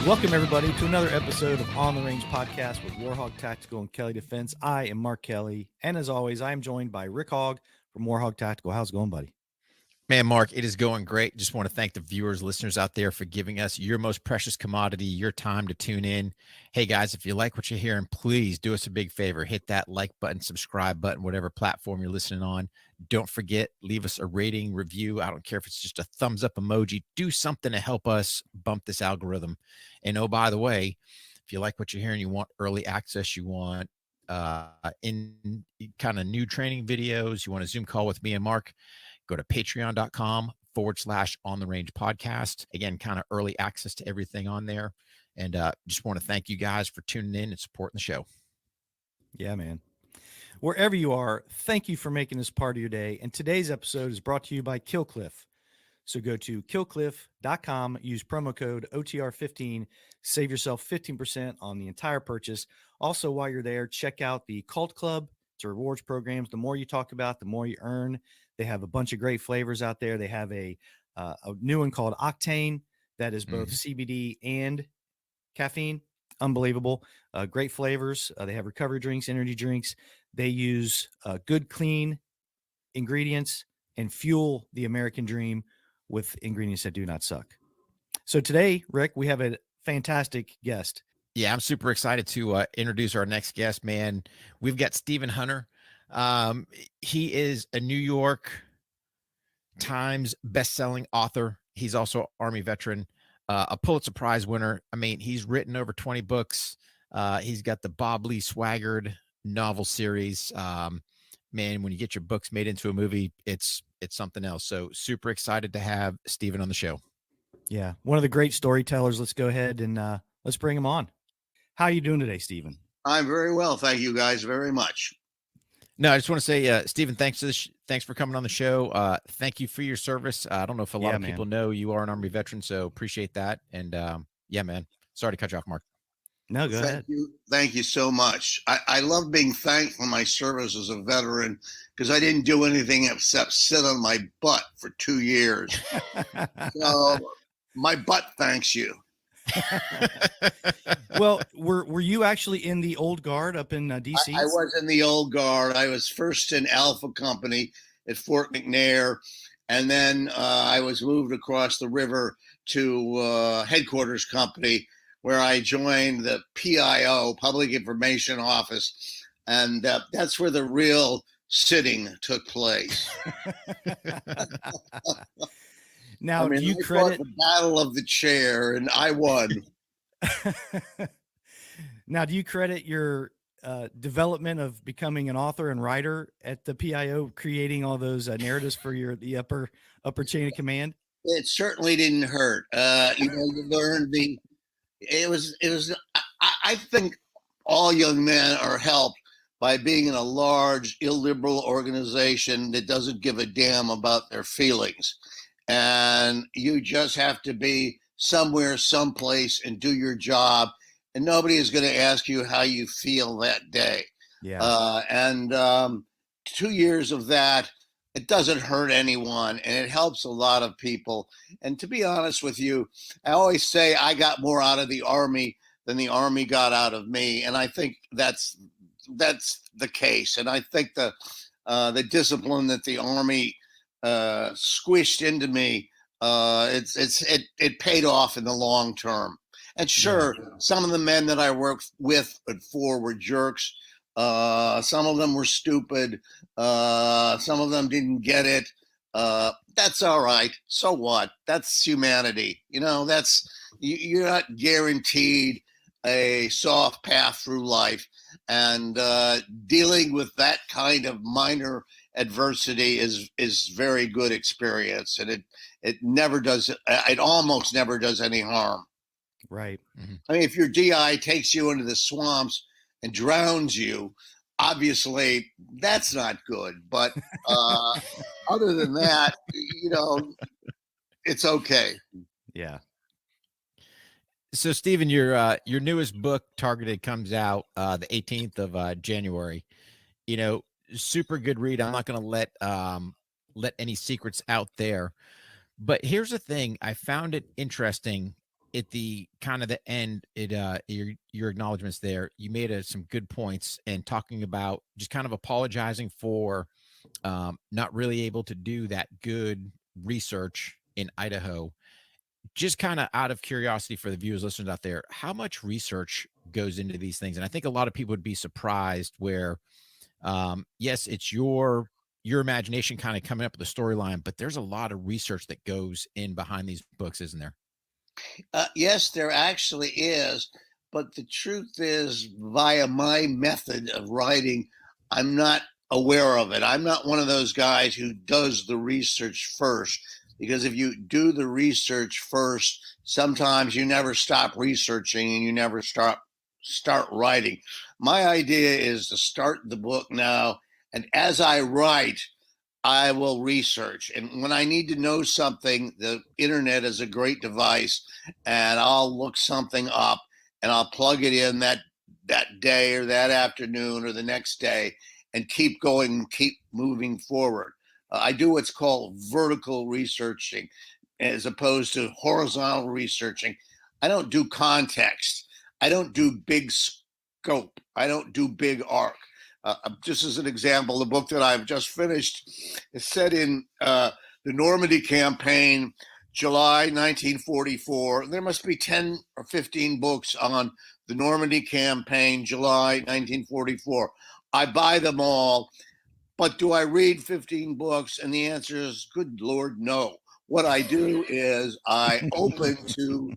Welcome, everybody, to another episode of On the Range Podcast with Warhog Tactical and Kelly Defense. I am Mark Kelly, and as always, I am joined by Rick Hogg from Warhog Tactical. How's it going, buddy? Man, Mark, it is going great. Just want to thank the viewers, listeners out there for giving us your most precious commodity, your time to tune in. Hey, guys, if you like what you're hearing, please do us a big favor. Hit that like button, subscribe button, whatever platform you're listening on. Don't forget, leave us a rating, review. I don't care if it's just a thumbs up emoji. Do something to help us bump this algorithm. And oh, by the way, if you like what you're hearing, you want early access, you want in kind of new training videos, you want a Zoom call with me and Mark, go to patreon.com/on the range podcast. Again, kind of early access to everything on there. And just want to thank you guys for tuning in and supporting the show. Yeah, man. Wherever you are, thank you for making this part of your day. And today's episode is brought to you by Killcliff. So go to killcliff.com, use promo code OTR15, save yourself 15% on the entire purchase. Also, while you're there, check out the Cult Club. It's a rewards programs. The more you talk about, the more you earn. They have a bunch of great flavors out there. They have a new one called Octane that is both CBD and caffeine. Unbelievable. Great flavors. They have recovery drinks, energy drinks. They use good, clean ingredients and fuel the American dream with ingredients that do not suck. So today, Rick, we have a fantastic guest. Yeah, I'm super excited to introduce our next guest, man. We've got Stephen Hunter. He is a New York Times best-selling author. He's also Army veteran, a Pulitzer Prize winner. I mean, he's written over 20 books. He's got the Bob Lee Swaggart novel series. Man, when you get your books made into a movie, it's something else. So super excited to have Stephen on the show. Yeah, one of the great storytellers. Let's go ahead and let's bring him on. How are you doing today, Stephen? I'm very well. Thank you guys very much. No, I just want to say, Stephen, thanks for coming on the show. Thank you for your service. I don't know if a lot of people know you are an Army veteran, so appreciate that. And yeah, man, sorry to cut you off, Mark. No, go ahead. Thank you so much. I love being thanked for my service as a veteran because I didn't do anything except sit on my butt for 2 years. So my butt thanks you. Well, were you actually in the old guard up in DC? I was in the old guard. I was first in Alpha Company at Fort McNair, and then I was moved across the river to Headquarters Company, where I joined the PIO, Public Information Office, and that's where the real sitting took place. Now, do you credit the battle of the chair, and I won. Now, do you credit your development of becoming an author and writer at the PIO, creating all those narratives for the upper chain of command? It certainly didn't hurt. You learned it was. I think all young men are helped by being in a large illiberal organization that doesn't give a damn about their feelings. And you just have to be somewhere, someplace, and do your job. And nobody is going to ask you how you feel that day. Yeah. And 2 years of that, it doesn't hurt anyone, and it helps a lot of people. And to be honest with you, I always say I got more out of the Army than the Army got out of me. And I think that's the case. And I think the discipline that the Army squished into me, it paid off in the long term. And sure, some of the men that I worked with and for were jerks. Some of them were stupid. Some of them didn't get it. That's all right. So what? That's humanity. You're not guaranteed a soft path through life. And dealing with that kind of minor adversity is very good experience. And it almost never does any harm. Right. I mean, if your DI takes you into the swamps and drowns you, obviously that's not good. But other than that, it's okay. Yeah. So, Stephen, your newest book, Targeted, comes out the 18th of January. You know, super good read. I'm not going to let any secrets out there. But here's the thing: I found it interesting at the kind of the end. Your acknowledgments there. You made some good points and talking about just kind of apologizing for not really able to do that good research in Idaho. Just kind of out of curiosity for the viewers, listeners out there, how much research goes into these things? And I think a lot of people would be surprised where, yes, it's your imagination kind of coming up with the storyline, but there's a lot of research that goes in behind these books, isn't there? Yes, there actually is. But the truth is, via my method of writing, I'm not aware of it. I'm not one of those guys who does the research first, because if you do the research first, sometimes you never stop researching and you never start writing. My idea is to start the book now, and as I write, I will research. And when I need to know something, the internet is a great device, and I'll look something up and I'll plug it in that day or that afternoon or the next day and keep going, keep moving forward. I do what's called vertical researching as opposed to horizontal researching. I don't do context. I don't do big scope. I don't do big arc. Just as an example, the book that I've just finished is set in the Normandy campaign, July 1944. There must be 10 or 15 books on the Normandy campaign, July 1944. I buy them all, but do I read 15 books? And the answer is, good Lord, no. What I do is I open to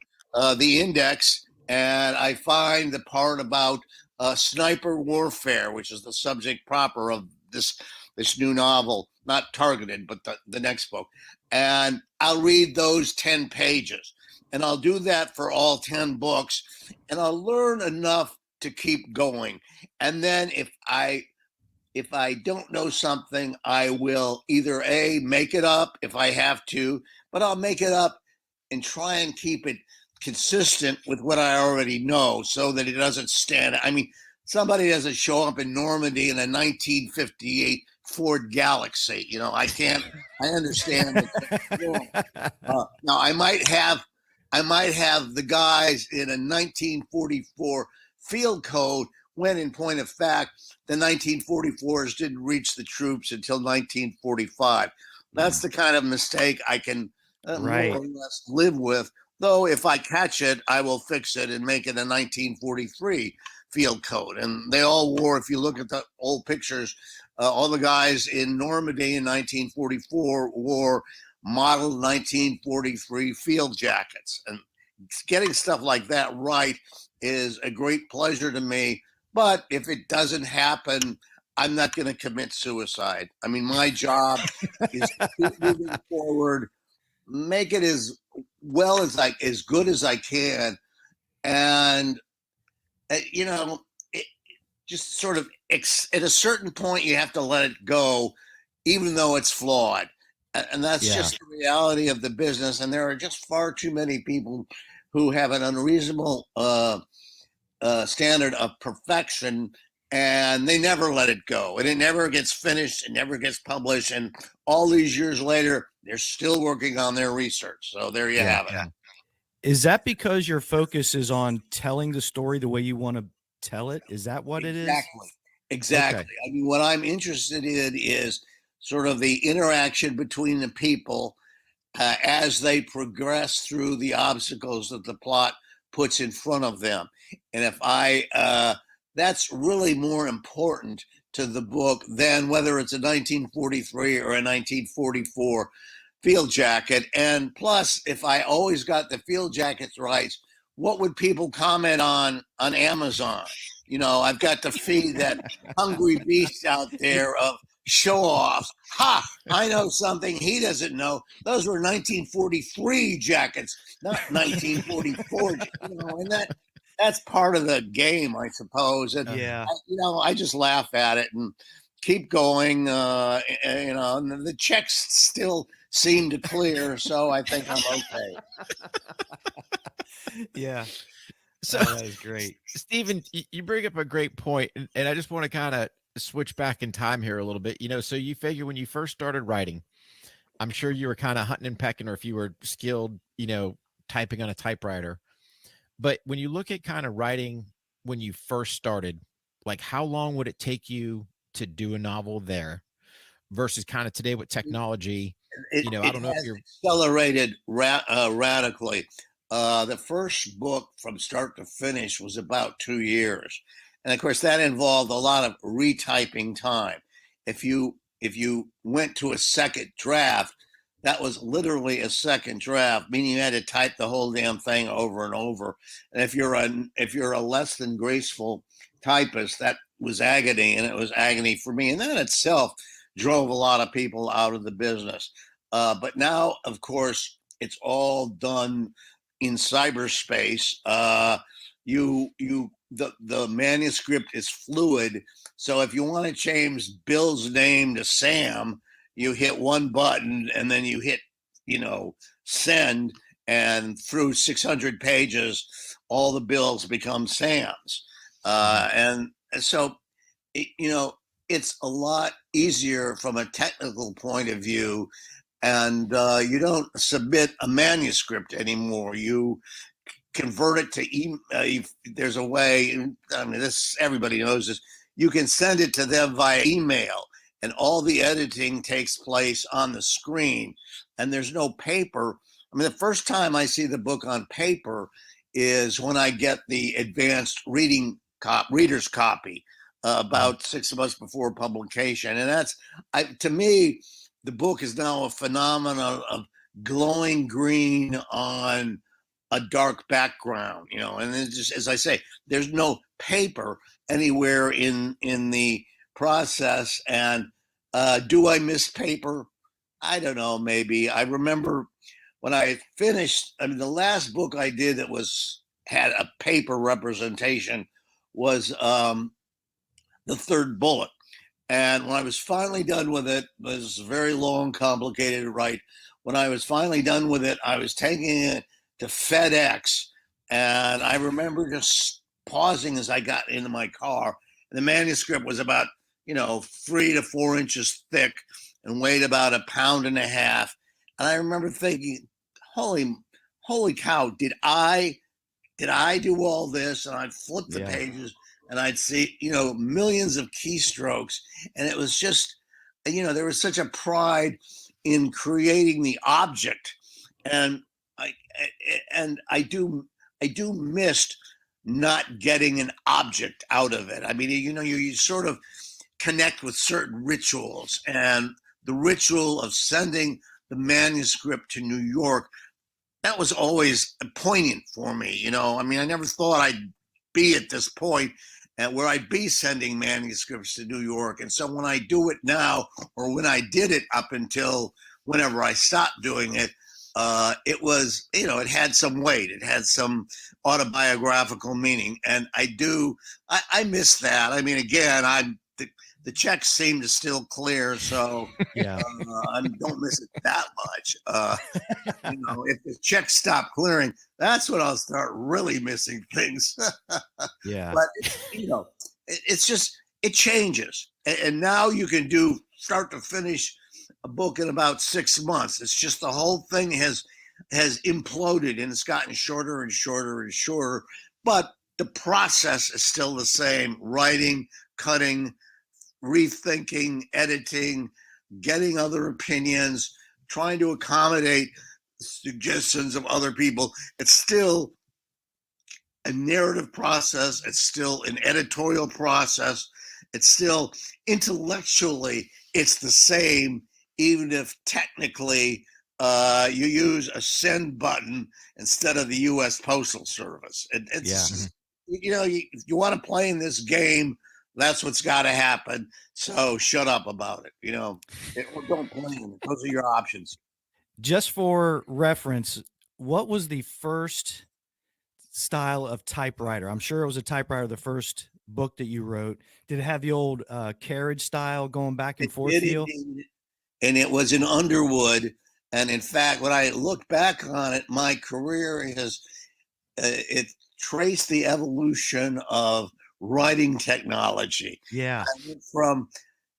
the index and I find the part about sniper warfare, which is the subject proper of this new novel, not Targeted, but the next book. And I'll read those 10 pages. And I'll do that for all 10 books. And I'll learn enough to keep going. And then if I don't know something, I will either make it up if I have to, but I'll make it up and try and keep it consistent with what I already know so that it doesn't stand. I mean, somebody doesn't show up in Normandy in a 1958 Ford Galaxy. I understand. Now I might have the guys in a 1944 field code when, in point of fact, the 1944s didn't reach the troops until 1945. That's the kind of mistake I can Right. more or less live with. Though if I catch it, I will fix it and make it a 1943 field code. And they all wore, if you look at the old pictures, all the guys in Normandy in 1944 wore model 1943 field jackets. And getting stuff like that right is a great pleasure to me. But if it doesn't happen, I'm not going to commit suicide. I mean, my job is to keep moving forward, make it as good as I can, and it just sort of at a certain point you have to let it go, even though it's flawed, and that's just the reality of the business. And there are just far too many people who have an unreasonable standard of perfection, and they never let it go, and it never gets finished, it never gets published, and all these years later they're still working on their research. So there you have it. Is that because your focus is on telling the story the way you want to tell it? Is that what it is? Exactly. Okay. I mean, what I'm interested in is sort of the interaction between the people as they progress through the obstacles that the plot puts in front of them. And if that's really more important to the book than whether it's a 1943 or a 1944 field jacket. And plus, if I always got the field jackets right, what would people comment on Amazon? I've got to feed that hungry beast out there of show-offs. Ha! I know something he doesn't know. Those were 1943 jackets, not 1944. And that's part of the game, I suppose. And Yeah. I just laugh at it and keep going. And the checks still seem to clear, so I think I'm okay. Yeah. So, Oh, that is great. Stephen, you bring up a great point, and I just want to kind of switch back in time here a little bit. So you figure when you first started writing, I'm sure you were kind of hunting and pecking, or if you were skilled, typing on a typewriter. But when you look at kind of writing when you first started, like how long would it take you to do a novel there versus kind of today with technology? I It don't know if has you're. accelerated radically. The first book from start to finish was about 2 years, and of course that involved a lot of retyping time. If you went to a second draft, that was literally a second draft, meaning you had to type the whole damn thing over and over. And if you're a less than graceful typist, that was agony, and it was agony for me. And that itself drove a lot of people out of the business. But now, of course, it's all done in cyberspace. The manuscript is fluid, so if you want to change Bill's name to Sam, you hit one button and then you hit, send, and through 600 pages, all the bills become Sam's. And so, it's a lot easier from a technical point of view, and you don't submit a manuscript anymore. You convert it to there's a way. I mean, this everybody knows this. You can send it to them via email, and all the editing takes place on the screen, and there's no paper. I mean, the first time I see the book on paper is when I get the advanced reader's copy about 6 months before publication, and to me, the book is now a phenomenon of glowing green on a dark background, and it's just, as I say, there's no paper anywhere in the process. And do I miss paper? I don't know. Maybe. I remember when I finished. I mean, the last book I did that had a paper representation was The Third Bullet. And when I was finally done with it was very long, complicated to write. When I was finally done with it, I was taking it to FedEx, and I remember just pausing as I got into my car. The manuscript was about 3 to 4 inches thick and weighed about a pound and a half. And I remember thinking, holy cow, did I do all this? And I'd flip the pages and I'd see, millions of keystrokes. And it was just, there was such a pride in creating the object. And I do miss not getting an object out of it. I mean, you sort of connect with certain rituals, and the ritual of sending the manuscript to New York, that was always poignant for me. I mean, I never thought I'd be at this point where I'd be sending manuscripts to New York. And so when I do it now, or when I did it up until whenever I stopped doing it, it was, it had some weight. It had some autobiographical meaning. And I miss that. I mean, again, the checks seem to still clear, so I don't miss it that much. If the checks stop clearing, that's when I'll start really missing things. Yeah. But it's just, it changes, and now you can do start to finish a book in about 6 months. It's just the whole thing has imploded, and it's gotten shorter and shorter and shorter. But the process is still the same: writing, cutting, rethinking, editing, getting other opinions, trying to accommodate suggestions of other people. It's still a narrative process. It's still an editorial process. It's still intellectually, it's the same, even if technically you use a send button instead of the U.S. Postal Service. It's you want to play in this game, that's what's got to happen. So shut up about it. Don't play in it. Those are your options. Just for reference, what was the first style of typewriter? I'm sure it was a typewriter, the first book that you wrote. Did it have the old carriage style going back and It forth did feel? indeed, and it was in Underwood. And in fact, when I look back on it, my career has it traced the evolution of writing technology. Yeah. I went from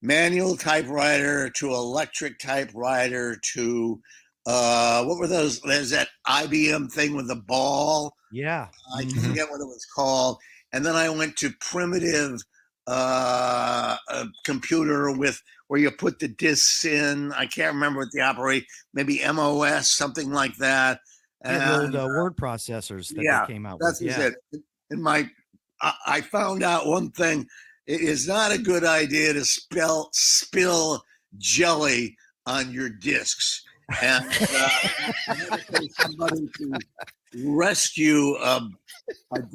manual typewriter to electric typewriter to what were those? There's that IBM thing with the ball. Yeah. I Hmm. forget what it was called. And then I went to primitive a computer with where you put the discs in. I can't remember what the operate, maybe MOS, something like that. Yeah, the old And word processors that they yeah, came out with. that's Yeah. it. And I found out one thing: it is not a good idea to spill jelly on your discs. And I had to pay somebody to rescue a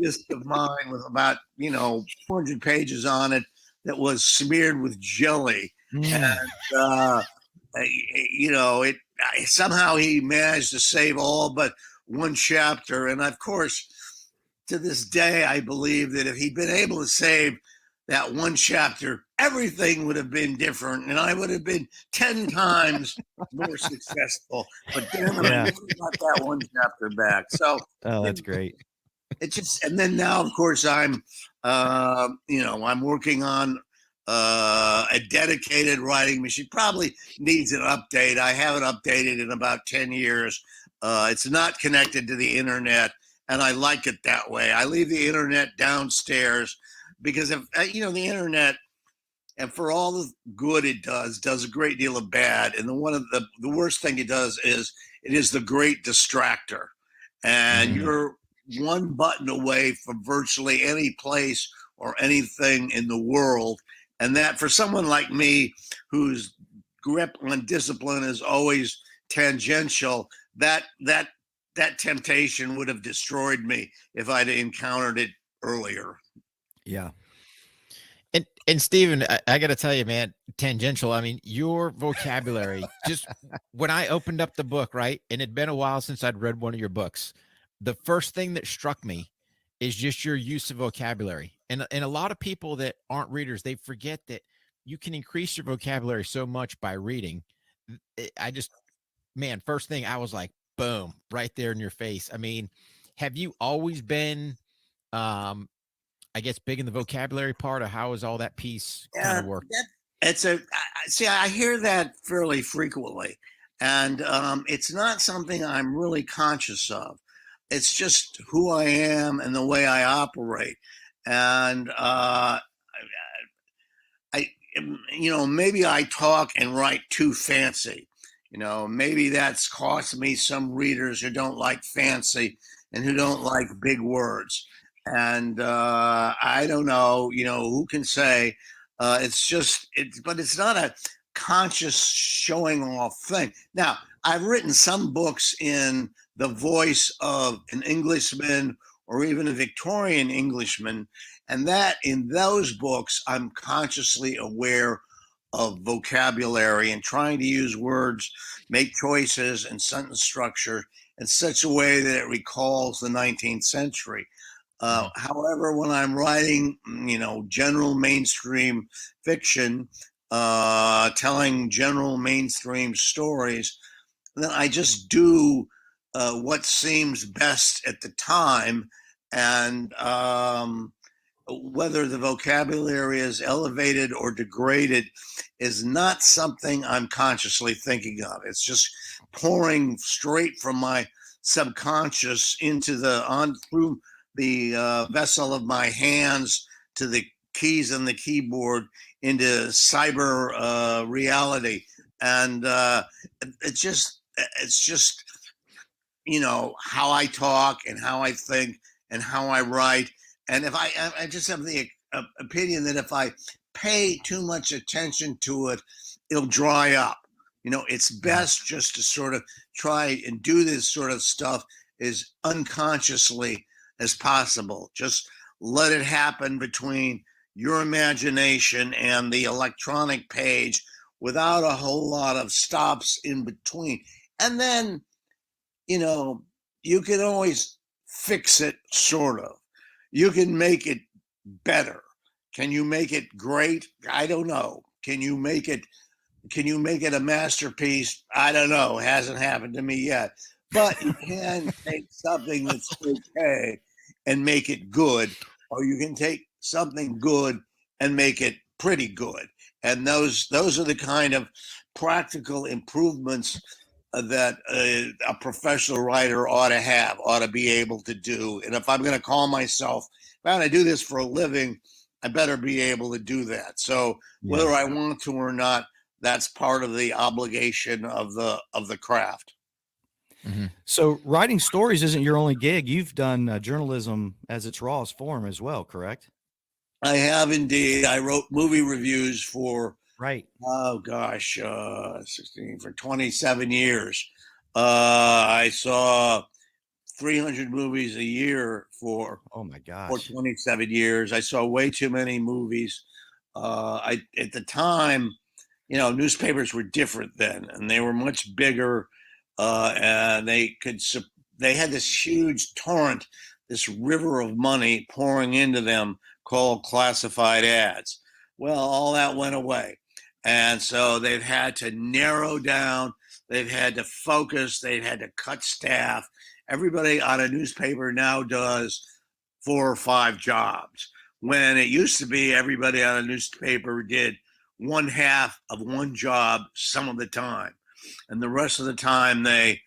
disc of mine with about 400 pages on it that was smeared with jelly, and Mm. uh, it somehow he managed to save all but one chapter. And of course, to this day, I believe that if he'd been able to save that one chapter, everything would have been different, and I would have been 10 times more successful. But damn it, I Yeah. never got that one chapter back. So Oh, you that's know, great. it just, and then now, of course, I'm working on a dedicated writing machine. Probably needs an update. I haven't updated in about 10 years. It's not connected to the internet, and I like it that way. I leave the internet downstairs because if the internet, and for all the good it does a great deal of bad. And one of the worst thing it does is it is the great distractor, and Mhm. you're one button away from virtually any place or anything in the world. And that, for someone like me whose grip on discipline is always tangential, that temptation would have destroyed me if I'd encountered it earlier. Yeah. And Steven, I got to tell you, man, tangential. I mean, your vocabulary, just when I opened up the book, right? And it'd been a while since I'd read one of your books. The first thing that struck me is just your use of vocabulary. And a lot of people that aren't readers, they forget that you can increase your vocabulary so much by reading. I just, man, first thing I was like, boom, right there in your face. I mean, have you always been um I guess big in the vocabulary part, or how is all that piece kind Yeah, of work? see, I hear that fairly frequently, and it's not something I'm really conscious of. It's just who I am and the way I operate, and I, maybe I talk and write too fancy. Maybe that's cost me some readers who don't like fancy and who don't like big words. And I don't know, who can say but it's not a conscious showing off thing. Now, I've written some books in the voice of an Englishman or even a Victorian Englishman, and that in those books, I'm consciously aware of vocabulary and trying to use words, make choices and sentence structure in such a way that it recalls the 19th century. Mhm. However, when I'm writing, general mainstream fiction, telling general mainstream stories, then I just do what seems best at the time. And whether the vocabulary is elevated or degraded is not something I'm consciously thinking of. It's just pouring straight from my subconscious into on through the vessel of my hands to the keys on the keyboard into cyber reality. And it's just how I talk and how I think and how I write. And if I just have the opinion that if I pay too much attention to it, it'll dry up. It's Mhm. best just to sort of try and do this sort of stuff as unconsciously as possible. Just let it happen between your imagination and the electronic page without a whole lot of stops in between. And then you know, you can always fix it, sort of. You can make it better. Can you make it great? I don't know. Can you make it a masterpiece? I don't know. It hasn't happened to me yet. But you can take something that's okay and make it good, or you can take something good and make it pretty good. And those are the kind of practical improvements that a professional writer ought to be able to do. And if I'm going to call myself, if I'm going to do this for a living, I better be able to do that. So whether I want to or not, that's part of the obligation of the craft. Mm-hmm. So writing stories isn't your only gig. You've done journalism as its rawest form as well, correct? I have indeed. I wrote movie reviews for, Right. oh gosh, 16 for 27 years. I saw 300 movies a year for Oh my gosh. 27 years. I saw way too many movies. At the time, newspapers were different then, and they were much bigger, and they had this huge torrent, this river of money pouring into them called classified ads. Well, all that went away, and so they've had to narrow down. They've had to focus. They've had to cut staff. Everybody on a newspaper now does 4 or 5 jobs. When it used to be everybody on a newspaper did one half of one job some of the time. And the rest of the time they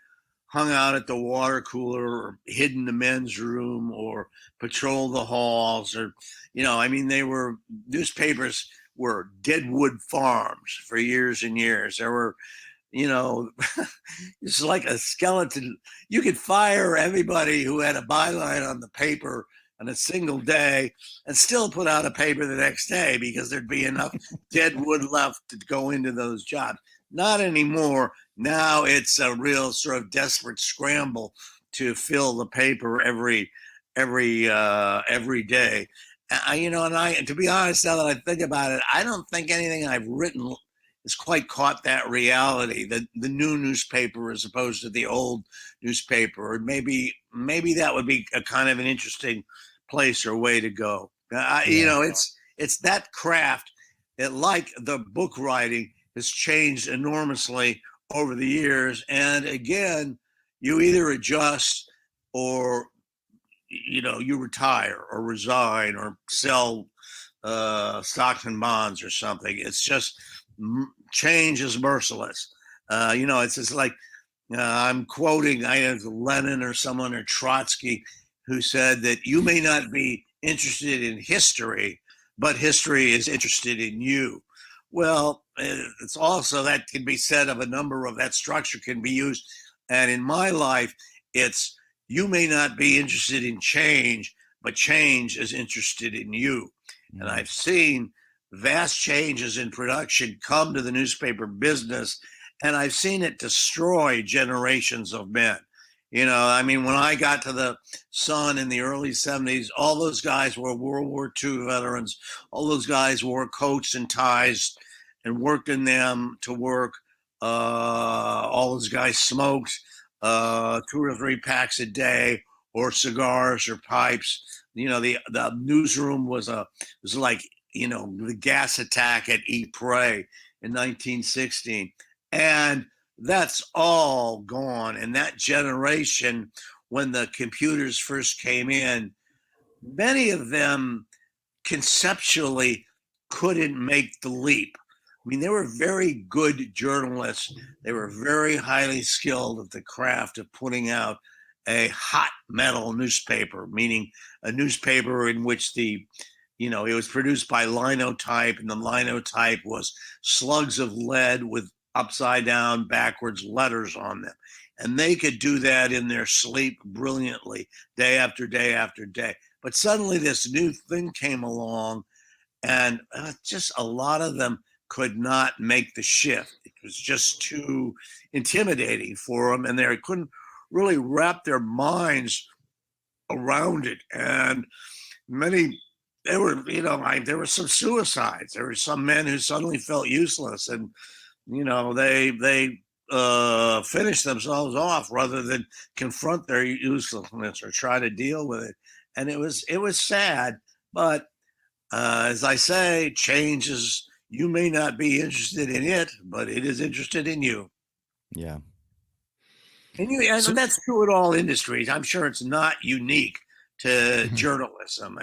hung out at the water cooler or hid in the men's room or patrolled the halls or, newspapers were deadwood farms for years and years. There were, it's like a skeleton. You could fire everybody who had a byline on the paper on a single day and still put out a paper the next day because there'd be enough dead wood left to go into those jobs. Not anymore. Now it's a real sort of desperate scramble to fill the paper every day. And to be honest, now that I think about it, I don't think anything I've written has quite caught that reality. The new newspaper as opposed to the old newspaper, or maybe that would be a kind of an interesting place or way to go. It's that craft that, like the book writing, has changed enormously over the years. And again, you either adjust or you retire or resign or sell stocks and bonds or something. It's just change is merciless. It's just like I'm quoting Lenin or someone or Trotsky, who said that you may not be interested in history, but history is interested in you. Well, it's also that can be said of a number of that structure can be used. And in my life, it's you may not be interested in change, but change is interested in you. Mm-hmm. And I've seen vast changes in production come to the newspaper business, and I've seen it destroy generations of men. When I got to the Sun in the early 70s, all those guys were World War II veterans. All those guys wore coats and ties and worked in them to work. All those guys smoked 2 or 3 packs a day, or cigars or pipes. The newsroom was like the gas attack at Ypres in 1916, and that's all gone. And that generation, when the computers first came in, many of them conceptually couldn't make the leap. I mean, they were very good journalists. They were very highly skilled at the craft of putting out a hot metal newspaper, meaning a newspaper in which it was produced by linotype, and the linotype was slugs of lead with upside down, backwards letters on them. And they could do that in their sleep brilliantly, day after day after day. But suddenly this new thing came along, and just a lot of them could not make the shift. It was just too intimidating for them, and they couldn't really wrap their minds around it. And there were some suicides. There were some men who suddenly felt useless, and they finish themselves off rather than confront their uselessness or try to deal with it. And it was sad, but as I say, change is, you may not be interested in it, but it is interested in you. Yeah. And So, that's true in all industries. I'm sure it's not unique to mhm. journalism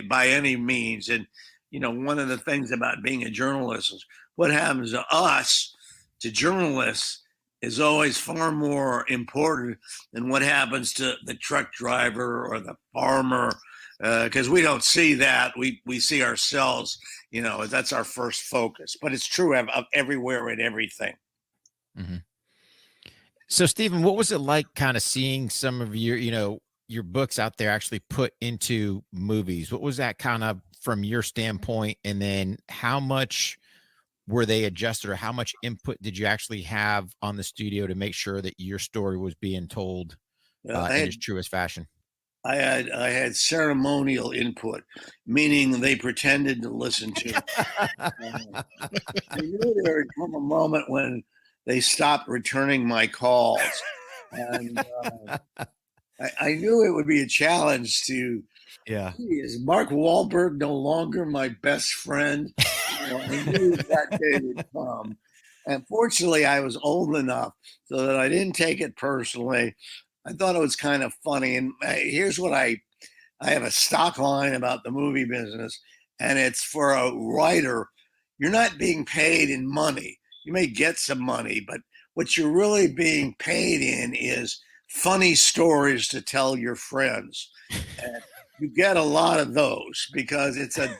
by any means. And, one of the things about being a journalist is what happens to us, to journalists, is always far more important than what happens to the truck driver or the farmer, because we don't see that. We see ourselves, that's our first focus. But it's true of everywhere and everything. Mhm. So, Stephen, what was it like kind of seeing some of your books out there actually put into movies? What was that kind of from your standpoint? And then how much were they adjusted, or how much input did you actually have on the studio to make sure that your story was being told I in had its truest fashion? I had ceremonial input, meaning they pretended to listen to me. I knew there would come a moment when they stopped returning my calls, and I knew it would be a challenge to. Yeah. Is Mark Wahlberg no longer my best friend? I knew that day would come, and fortunately, I was old enough so that I didn't take it personally. I thought it was kind of funny, and here's what I have a stock line about the movie business, and it's for a writer. You're not being paid in money. You may get some money, but what you're really being paid in is funny stories to tell your friends. And you get a lot of those because it's a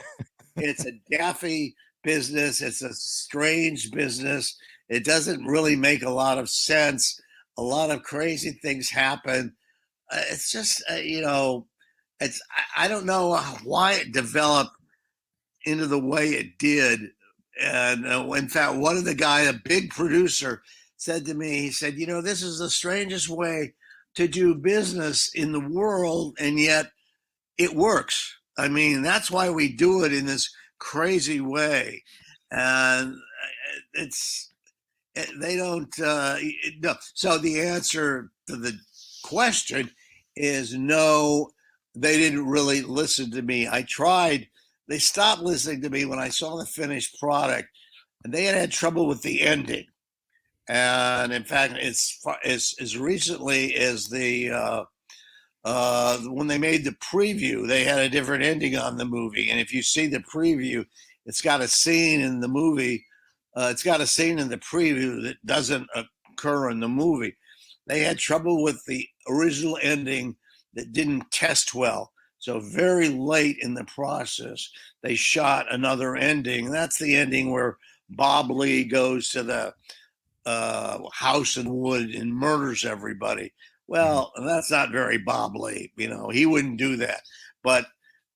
daffy business. It's a strange business. It doesn't really make a lot of sense. A lot of crazy things happen. It's just it's I don't know why it developed into the way it did. And in fact, one of the guy, a big producer, said to me, he said, this is the strangest way to do business in the world, and yet it works. I mean, that's why we do it in this crazy way. And it's they don't no. So the answer to the question is no. They didn't really listen to me. I tried. They stopped listening to me when I saw the finished product, and they had trouble with the ending. And in fact, it's as recently as when they made the preview, they had a different ending on the movie. And if you see the preview, it's got a scene in the movie. It's got a scene in the preview that doesn't occur in the movie. They had trouble with the original ending that didn't test well. So very late in the process, they shot another ending. That's the ending where Bob Lee goes to the house in wood and murders everybody. Mhm. Well, that's not very Bob Lee. He wouldn't do that. But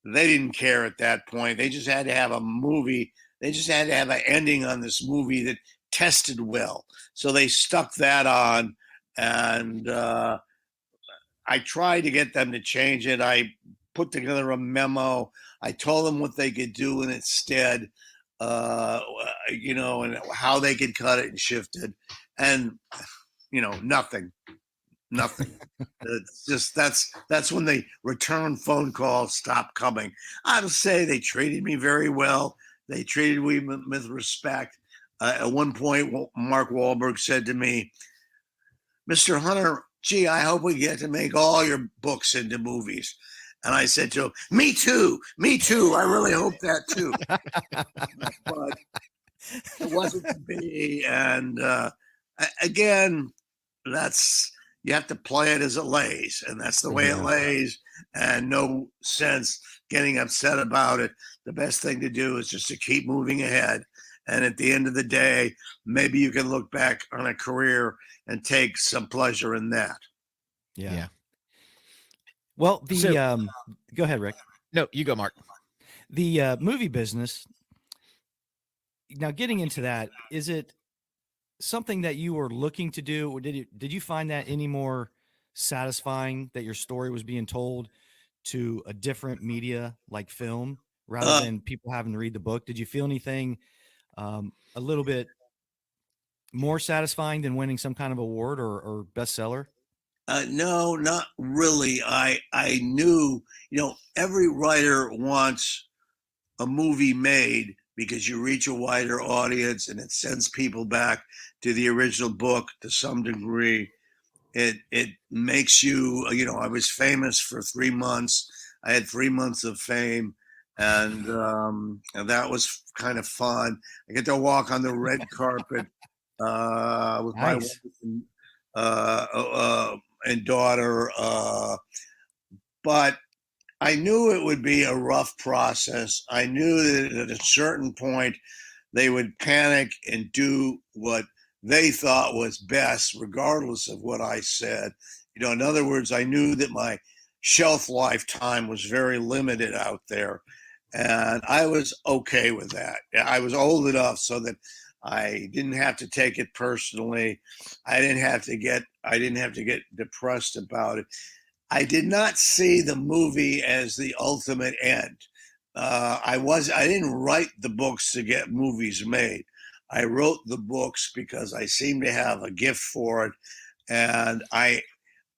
they didn't care at that point. They just had to have a movie. They just had to have an ending on this movie that tested well. So they stuck that on, and I tried to get them to change it. I put together a memo. I told them what they could do in its stead, and how they could cut it and shift it, and nothing, nothing. It's just that's when the return phone calls stopped coming. I would say they treated me very well. They treated me with respect. At one point, Mark Wahlberg said to me, Mr. Hunter, gee, I hope we get to make all your books into movies. And I said to him, me too, me too. I really hope that too. But it wasn't to be. And again, that's, you have to play it as it lays. And that's the way it Yeah. lays. And no sense getting upset about it. The best thing to do is just to keep moving ahead. And at the end of the day, maybe you can look back on a career and take some pleasure in that. Yeah. Yeah. Well, So, go ahead, Rick. no, you go, Mark. The movie business. Now, getting into that, is it something that you were looking to do, or did you find that any more satisfying that your story was being told to a different media like film rather Uh, than people having to read the book? Did you feel anything a little bit more satisfying than winning some kind of award or bestseller? No, not really. I knew, every writer wants a movie made because you reach a wider audience and it sends people back to the original book to some degree. It makes you, I was famous for 3 months. I had 3 months of fame, and that was kind of fun. I get to walk on the red carpet with my wife Nice. and, and daughter, but I knew it would be a rough process. I knew that at a certain point they would panic and do what they thought was best, regardless of what I said. In other words, I knew that my shelf life time was very limited out there. And I was okay with that. I was old enough so that I didn't have to take it personally. I didn't have to get depressed about it. I did not see the movie as the ultimate end. I didn't write the books to get movies made. I wrote the books because I seem to have a gift for it, and I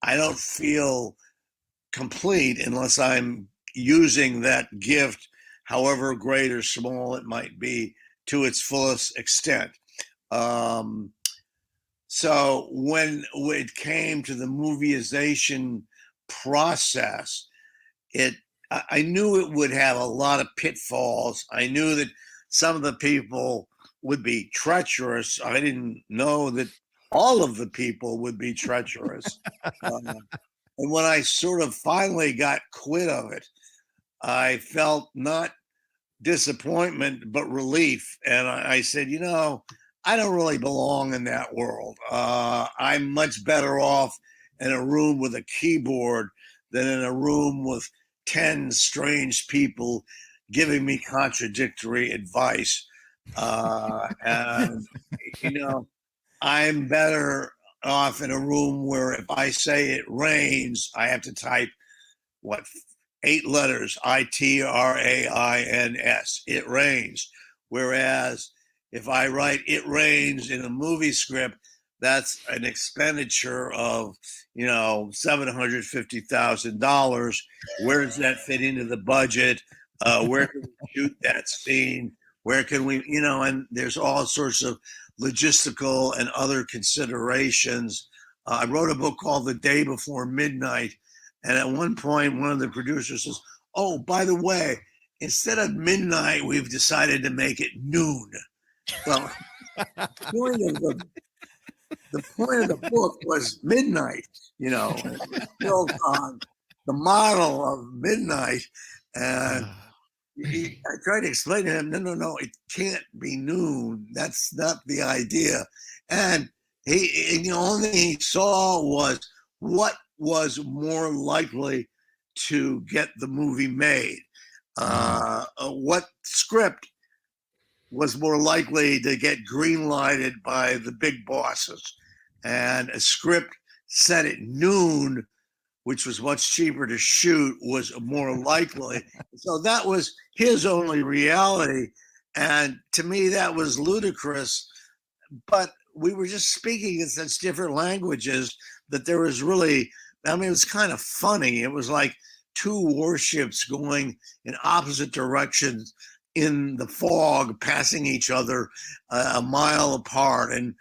don't feel complete unless I'm using that gift, however great or small it might be, to its fullest extent. Um, so when it came to the movieization process, it I knew it would have a lot of pitfalls. I knew that some of the people would be treacherous. I didn't know that all of the people would be treacherous. And when I sort of finally got quit of it, I felt not disappointment, but relief. And I said, I don't really belong in that world. I'm much better off in a room with a keyboard than in a room with 10 strange people giving me contradictory advice. And, I'm better off in a room where if I say it rains, I have to type what 8 letters, ITRAINS. It rains. Whereas if I write "it rains" in a movie script, that's an expenditure of $750,000. Where does that fit into the budget? Where can we shoot that scene? Where can we, and there's all sorts of logistical and other considerations. I wrote a book called The Day Before Midnight, and at one point, one of the producers says, "Oh, by the way, instead of midnight, we've decided to make it noon." Well, the point of the book was midnight, built on the model of midnight. And I tried to explain to him, no, it can't be noon. That's not the idea. And the only thing he saw was what was more likely to get the movie made. What script was more likely to get green lighted by the big bosses. And a script set at noon, which was much cheaper to shoot, was more likely. So that was his only reality. And to me, that was ludicrous. But we were just speaking in such different languages that there was really, it was kind of funny. It was like two warships going in opposite directions in the fog, passing each other a mile apart and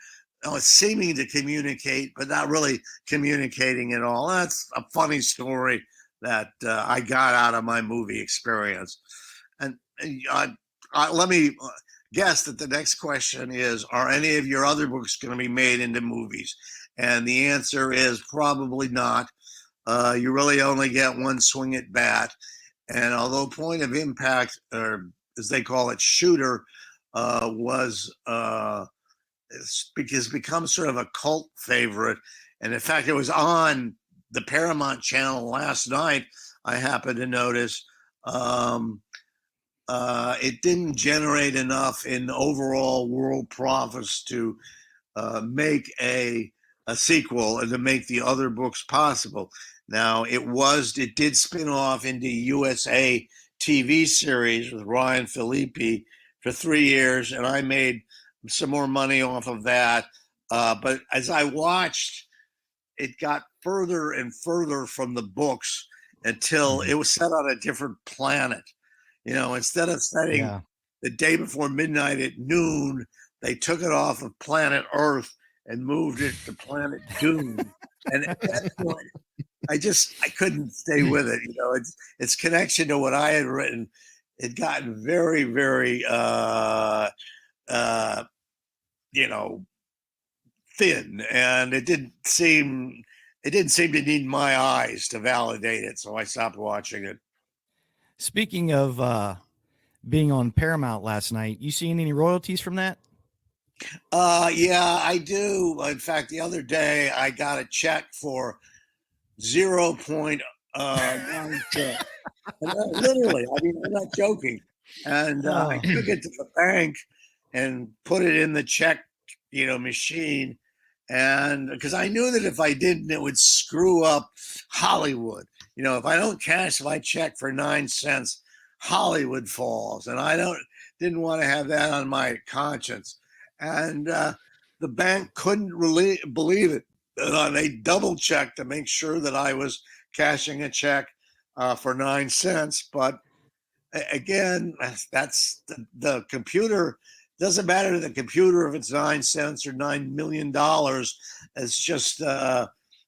seeming to communicate, but not really communicating at all. That's a funny story that I got out of my movie experience. And let me guess that the next question is, are any of your other books going to be made into movies? And the answer is probably not. You really only get one swing at bat. And although Point of Impact, or as they call it, Shooter, has become sort of a cult favorite. And in fact, it was on the Paramount channel last night, I happened to notice. It didn't generate enough in overall world profits to make a sequel and to make the other books possible. Now, it did spin off into USA TV series with Ryan Phillippe for 3 years, and I made some more money off of that. But as I watched, it got further and further from the books until it was set on a different planet. Instead of setting Yeah. the day before midnight at noon, they took it off of planet Earth and moved it to planet Doom. And at that point, I couldn't stay with it. Its connection to what I had written had gotten very, very, you know, thin, and it didn't seem to need my eyes to validate it. So I stopped watching it. Speaking of being on Paramount last night, you seen any royalties from that? Yeah, I do. In fact, the other day I got a check for 0.9 cents. Literally, I mean, I'm not joking. And I took it to the bank and put it in the check, machine. And because I knew that if I didn't, it would screw up Hollywood. If I don't cash my check for 9 cents, Hollywood falls, and didn't want to have that on my conscience. And the bank couldn't really believe it. They double checked to make sure that I was cashing a check for 9 cents. But again, that's the computer. Doesn't matter to the computer if it's 9 cents or $9 million. It's just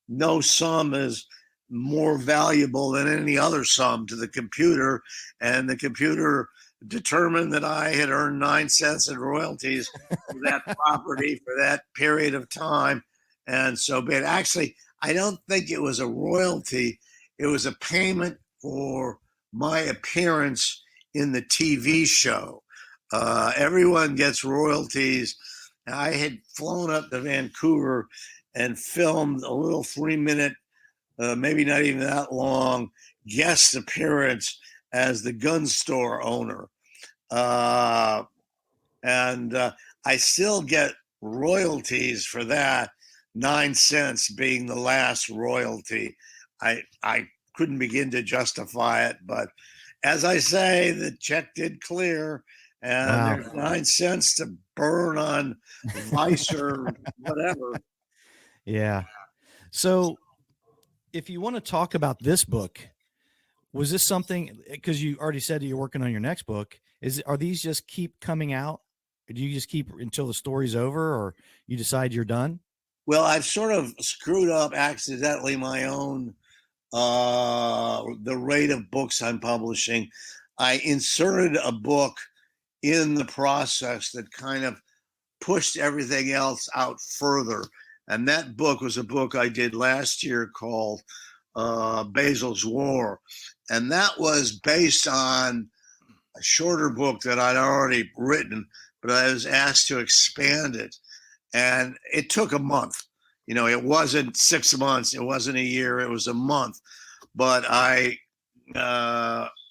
no sum is more valuable than any other sum to the computer, and the computer determined that I had earned 9 cents in royalties for that property for that period of time. And so, but actually, I don't think it was a royalty. It was a payment for my appearance in the TV show. Everyone gets royalties. I had flown up to Vancouver and filmed a little 3-minute, maybe not even that long, guest appearance as the gun store owner. And I still get royalties for that, 9 cents being the last royalty. I couldn't begin to justify it, but as I say, the check did clear, and there's 9 cents to burn on Vice or whatever. Yeah. So if you want to talk about this book, was this something, because you already said that you're working on your next book, are these just keep coming out? Or do you just keep until the story's over, or you decide you're done? Well, I've sort of screwed up accidentally my own the rate of books I'm publishing. I inserted a book in the process that kind of pushed everything else out further. And that book was a book I did last year called Basil's War. And that was based on a shorter book that I'd already written, but I was asked to expand it. And it took a month. It wasn't 6 months. It wasn't a year. It was a month. But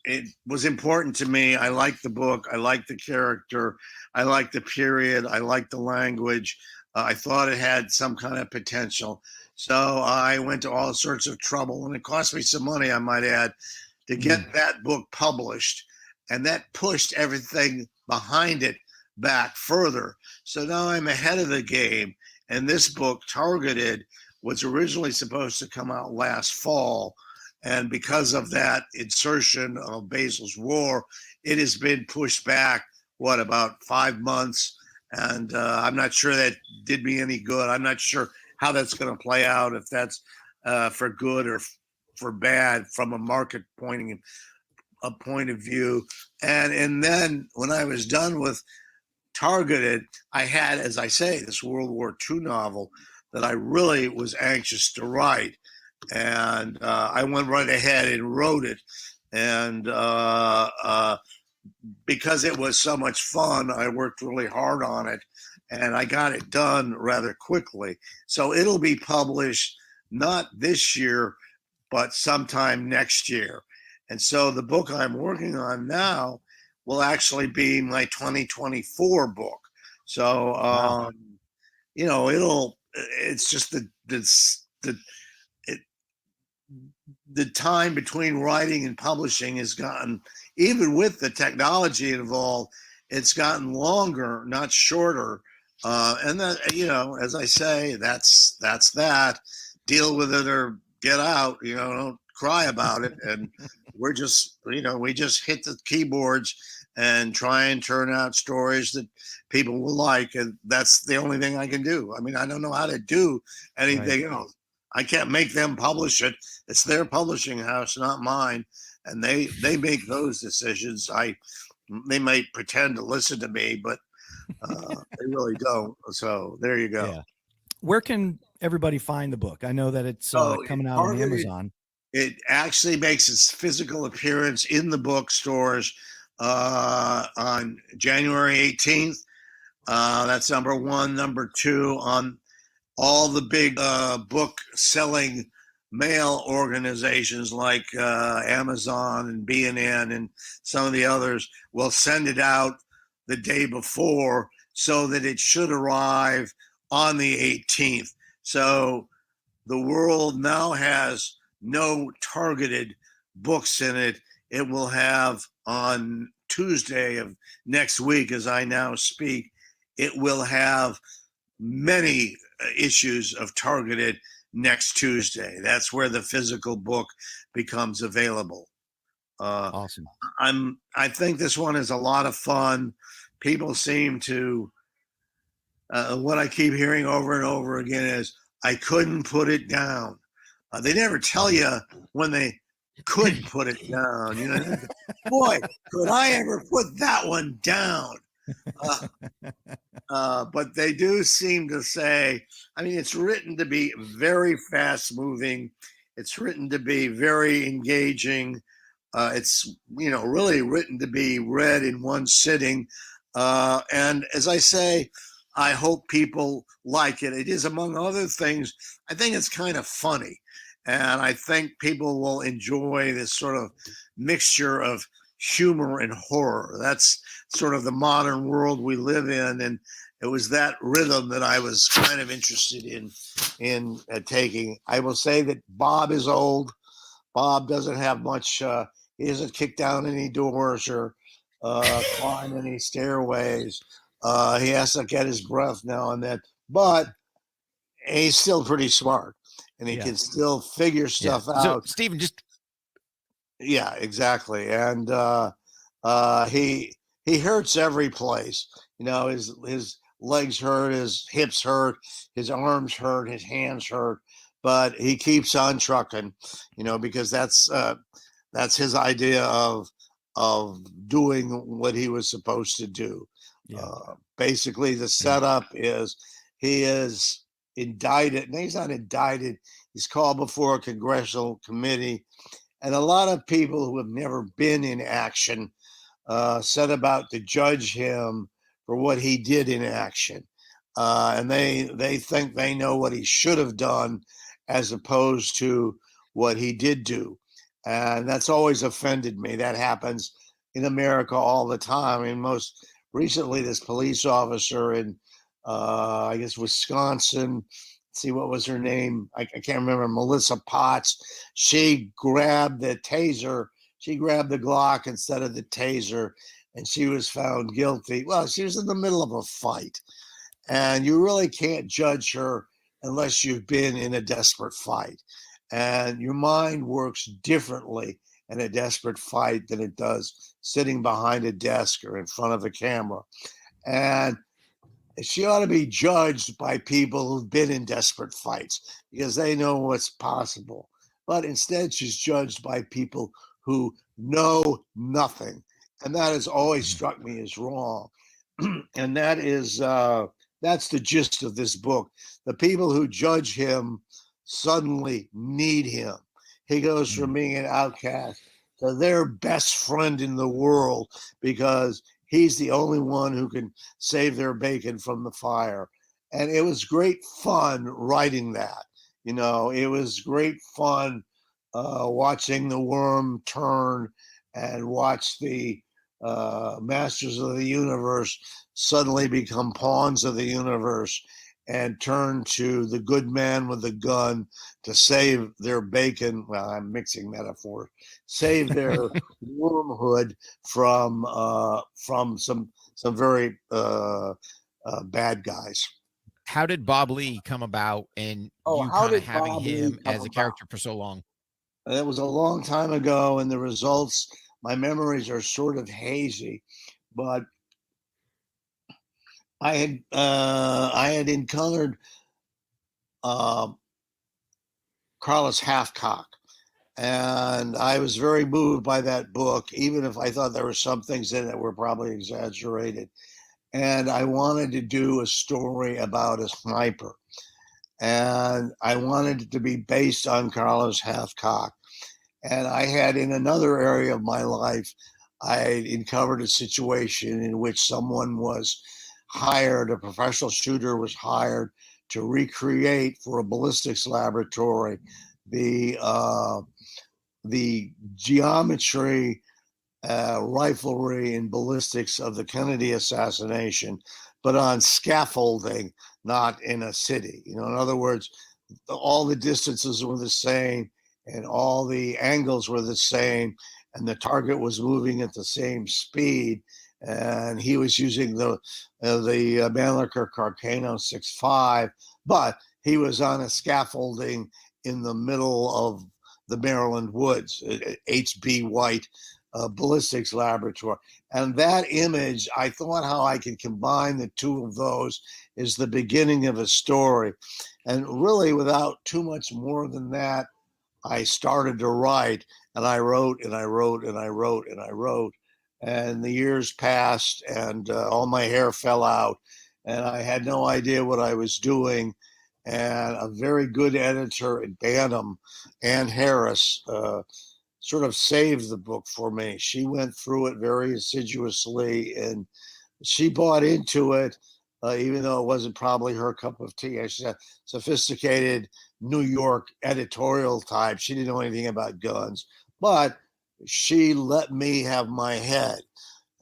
it was important to me. I liked the book. I liked the character. I liked the period. I liked the language. I thought it had some kind of potential. So I went to all sorts of trouble, and it cost me some money, I might add, to get that book published. And that pushed everything behind it back further. So now I'm ahead of the game. And this book, Targeted, was originally supposed to come out last fall. And because of that insertion of Basil's War, it has been pushed back, about 5 months. And I'm not sure that did me any good. I'm not sure how that's going to play out, if that's for good or for bad from a market point of view. And then when I was done with Targeted, I had, as I say, this World War II novel that I really was anxious to write. And I went right ahead and wrote it. And because it was so much fun, I worked really hard on it, and I got it done rather quickly. So it'll be published not this year, but sometime next year. And so the book I'm working on now will actually be my 2024 book. So, Wow. it's just the time between writing and publishing has gotten, even with the technology involved, it's gotten longer, not shorter. And then, as I say, that's that. Deal with it or get out. Don't cry about it. And we're just, we just hit the keyboards and try and turn out stories that people will like. And that's the only thing I can do. I mean, I don't know how to do anything else. I can't make them publish it. It's their publishing house, not mine. And they make those decisions. They might pretend to listen to me, but they really don't. So there you go. Yeah. Where can everybody find the book? I know that it's coming out on Amazon. It actually makes its physical appearance in the bookstores on January 18th. That's number one. Number two, on all the big book selling mail organizations like Amazon and B&N and some of the others will send it out the day before so that it should arrive on the 18th. So the world now has no targeted books in it. It will have on Tuesday of next week, as I now speak, it will have many issues of targeted next Tuesday. That's where the physical book becomes available. Awesome. I think this one is a lot of fun. People seem to, what I keep hearing over and over again is, I couldn't put it down. They never tell you when they could put it down. Boy, could I ever put that one down? But they do seem to say, I mean, it's written to be very fast moving. It's written to be very engaging. It's, really written to be read in one sitting. And as I say, I hope people like it. It is, among other things, I think it's kind of funny. And I think people will enjoy this sort of mixture of humor and horror. That's sort of the modern world we live in. And it was that rhythm that I was kind of interested in taking. I will say that Bob is old. Bob doesn't have much, he doesn't kick down any doors or climb any stairways. He has to get his breath now and then, but he's still pretty smart and he can still figure stuff out. So, Stephen, yeah, exactly. And he hurts every place. His legs hurt, his hips hurt, his arms hurt, his hands hurt, but he keeps on trucking, because that's his idea of doing what he was supposed to do. Yeah. Basically, the setup is he is indicted. No, he's not indicted. He's called before a congressional committee. And a lot of people who have never been in action set about to judge him for what he did in action. And they think they know what he should have done as opposed to what he did do. And that's always offended me. That happens in America all the time. I mean, most recently, this police officer in, I guess, Wisconsin, see, what was her name? I can't remember, Melissa Potts. She grabbed the taser. She grabbed the Glock instead of the taser, and she was found guilty. Well, she was in the middle of a fight. And you really can't judge her unless you've been in a desperate fight. And your mind works differently in a desperate fight than it does sitting behind a desk or in front of a camera. And she ought to be judged by people who've been in desperate fights because they know what's possible. But instead, she's judged by people who know nothing. And that has always struck me as wrong. And that's the gist of this book. The people who judge him suddenly need him. He goes from being an outcast to their best friend in the world because he's the only one who can save their bacon from the fire. And it was great fun writing that. It was great fun watching the worm turn and watch the masters of the universe suddenly become pawns of the universe and turn to the good man with the gun to save their bacon. Well, I'm mixing metaphors. Save their wormhood from some very bad guys. How did Bob Lee come about, and Oh, you how kind of did having Bob Lee him come as a about? character for so long? That was a long time ago, and the results, my memories are sort of hazy, but I had encountered Carlos Halfcock, and I was very moved by that book, even if I thought there were some things in it were probably exaggerated. And I wanted to do a story about a sniper, and I wanted it to be based on Carlos Halfcock. And I had, in another area of my life, I uncovered a situation in which someone was hired, a professional shooter was hired to recreate for a ballistics laboratory the geometry, riflery, and ballistics of the Kennedy assassination, but on scaffolding, not in a city. In other words, all the distances were the same and all the angles were the same, and the target was moving at the same speed. And he was using the Mannlicher Carcano 6.5, but he was on a scaffolding in the middle of the Maryland woods, H.B. White ballistics laboratory. And that image, I thought how I could combine the two of those is the beginning of a story. And really, without too much more than that, I started to write, and I wrote and I wrote and I wrote and I wrote. And the years passed, and all my hair fell out, and I had no idea what I was doing. And a very good editor at Bantam, Ann Harris, sort of saved the book for me. She went through it very assiduously, and she bought into it, even though it wasn't probably her cup of tea. She's a sophisticated New York editorial type. She didn't know anything about guns, but she let me have my head.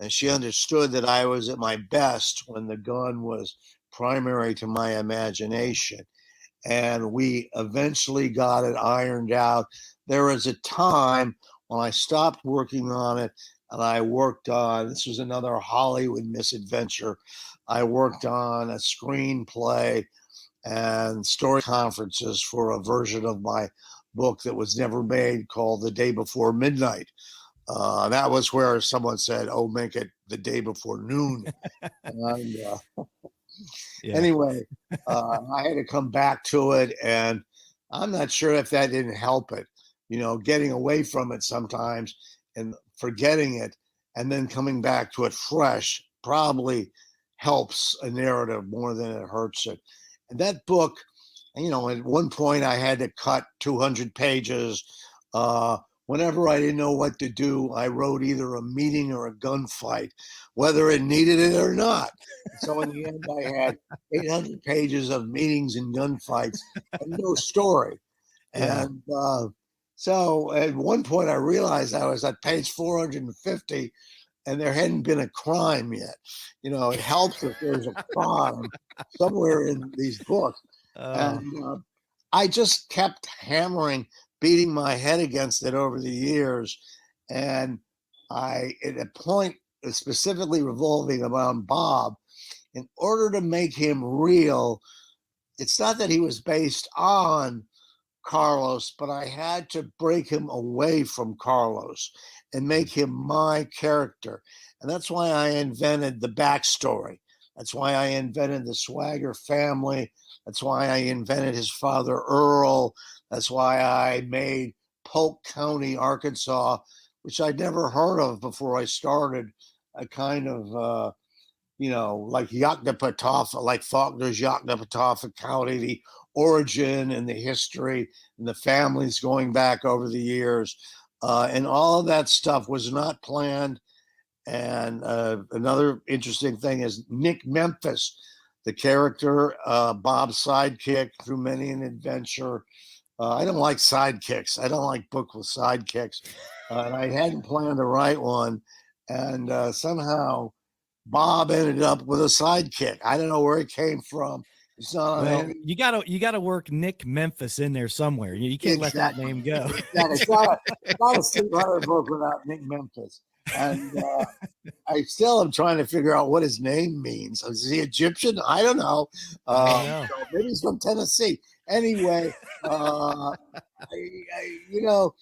And she understood that I was at my best when the gun was primary to my imagination. And we eventually got it ironed out. There was a time when I stopped working on it, and I worked on, this was another Hollywood misadventure. I worked on a screenplay and story conferences for a version of my book that was never made called The Day Before Midnight. That was where someone said, "Oh, make it the day before noon." And Yeah. anyway, I had to come back to it, and I'm not sure if that didn't help it. Getting away from it sometimes and forgetting it, and then coming back to it fresh probably helps a narrative more than it hurts it. And that book, at one point I had to cut 200 pages. Whenever I didn't know what to do, I wrote either a meeting or a gunfight, whether it needed it or not. So in the end, I had 800 pages of meetings and gunfights and no story. Yeah. And so at one point, I realized I was at page 450 and there hadn't been a crime yet. It helps if there's a crime somewhere in these books. And I just kept beating my head against it over the years. And at a point, specifically revolving around Bob, in order to make him real, it's not that he was based on Carlos, but I had to break him away from Carlos and make him my character. And that's why I invented the backstory. That's why I invented the Swagger family. That's why I invented his father, Earl. That's why I made Polk County, Arkansas, which I'd never heard of before I started, a kind of, like Yoknapatawpha, like Faulkner's Yoknapatawpha County, the origin and the history and the families going back over the years. And all of that stuff was not planned. And another interesting thing is Nick Memphis, the character, Bob's sidekick through many an adventure. I don't like sidekicks. I don't like books with sidekicks. And I hadn't planned to write one. And somehow Bob ended up with a sidekick. I don't know where it came from. It's not on Well, any. you gotta work Nick Memphis in there somewhere. You can't let that name go. Exactly. It's not a Steve Hunter book without Nick Memphis. And I still am trying to figure out what his name means. Is he Egyptian? I don't know. I don't know. So maybe he's from Tennessee. Anyway, you know,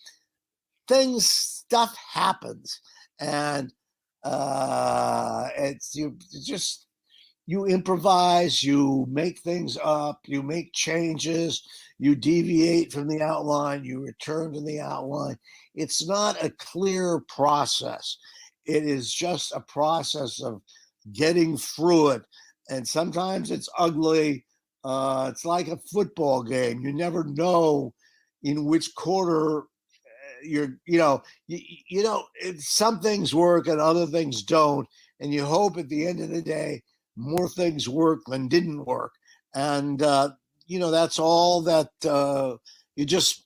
stuff happens, and it's you improvise, you make things up, you make changes, you deviate from the outline, you return to the outline. It's not a clear process. It is just a process of getting through it. And sometimes it's ugly. It's like a football game. You never know in which quarter some things work and other things don't. And you hope at the end of the day, more things work than didn't work. And, that's all that you just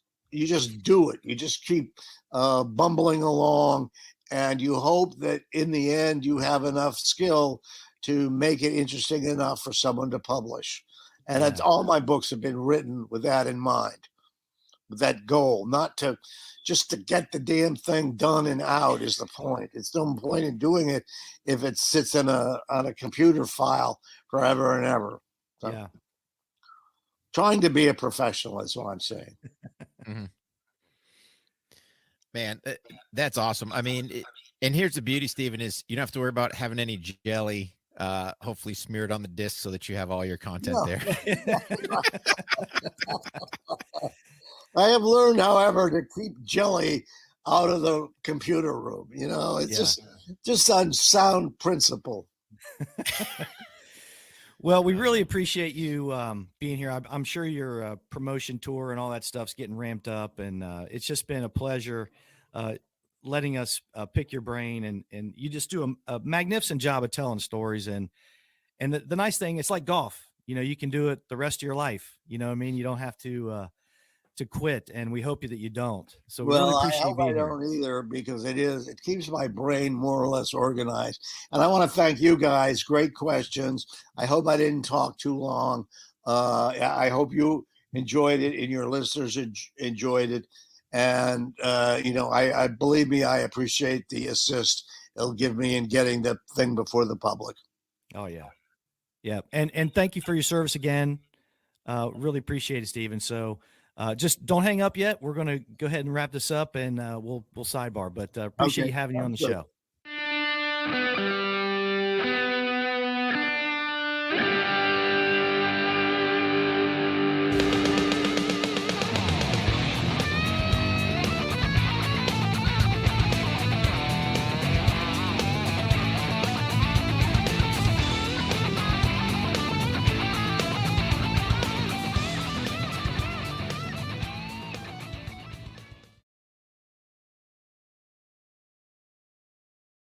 do it. You just keep bumbling along, and you hope that in the end you have enough skill to make it interesting enough for someone to publish. And that's all my books have been written with that in mind, with that goal, not to just to get the damn thing done and out is the point. It's no point in doing it if it sits on a computer file forever and ever. So, Yeah. trying to be a professional is what I'm saying. Mhm. Man, that's awesome. I mean, and here's the beauty, Stephen, is you don't have to worry about having any jelly, hopefully smeared on the disc so that you have all your content there. I have learned, however, to keep jelly out of the computer room. It's just on sound principle. Well, we really appreciate you being here. I'm sure your promotion tour and all that stuff's getting ramped up, and it's just been a pleasure letting us pick your brain. And you just do a magnificent job of telling stories. And the nice thing, it's like golf. You can do it the rest of your life. You know what I mean? You don't have to quit, and we hope that you don't. So we really I appreciate you hope I being here. don't either, because it keeps my brain more or less organized. And I want to thank you guys. Great questions. I hope I didn't talk too long. I hope you enjoyed it and your listeners enjoyed it. And, I believe me, I appreciate the assist it'll give me in getting the thing before the public. Oh, yeah. Yeah. And thank you for your service again. Really appreciate it, Stephen. So just don't hang up yet. We're going to go ahead and wrap this up, and we'll sidebar, but appreciate you having you on the show.